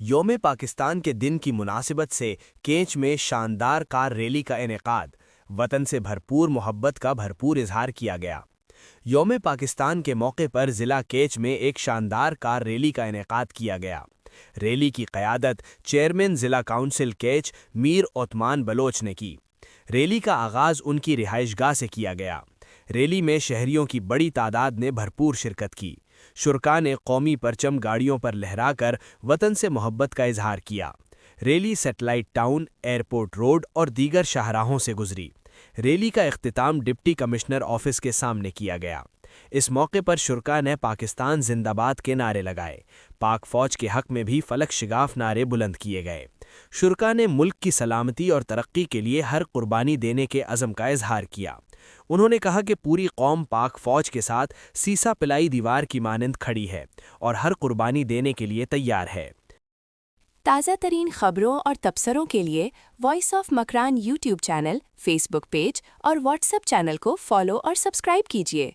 یوم پاکستان کے دن کی مناسبت سے کینچ میں شاندار کار ریلی کا انعقاد، وطن سے بھرپور محبت کا بھرپور اظہار کیا گیا۔ یوم پاکستان کے موقع پر ضلع کینچ میں ایک شاندار کار ریلی کا انعقاد کیا گیا۔ ریلی کی قیادت چیئرمین ضلع کونسل کینچ میر عثمان بلوچ نے کی۔ ریلی کا آغاز ان کی رہائش گاہ سے کیا گیا۔ ریلی میں شہریوں کی بڑی تعداد نے بھرپور شرکت کی۔ شرکاء نے قومی پرچم گاڑیوں پر لہرا کر وطن سے محبت کا اظہار کیا۔ Rally satellite town, airport road اور دیگر شاہراہوں سے گزری۔ ریلی کا اختتام ڈپٹی کمشنر آفس کے سامنے کیا گیا۔ اس موقع پر شرکاء نے پاکستان زندہ باد کے نعرے لگائے۔ پاک فوج کے حق میں بھی فلک شگاف نعرے بلند کیے گئے۔ شرکاء نے ملک کی سلامتی اور ترقی کے لیے ہر قربانی دینے کے عزم کا اظہار کیا۔ انہوں نے کہا کہ پوری قوم پاک فوج کے ساتھ سیسا پلائی دیوار کی مانند کھڑی ہے اور ہر قربانی دینے کے لیے تیار ہے۔ تازہ ترین خبروں اور تبصروں کے لیے voice of Makran YouTube channel, Facebook page اور واٹس ایپ چینل کو فالو اور سبسکرائب کیجیے۔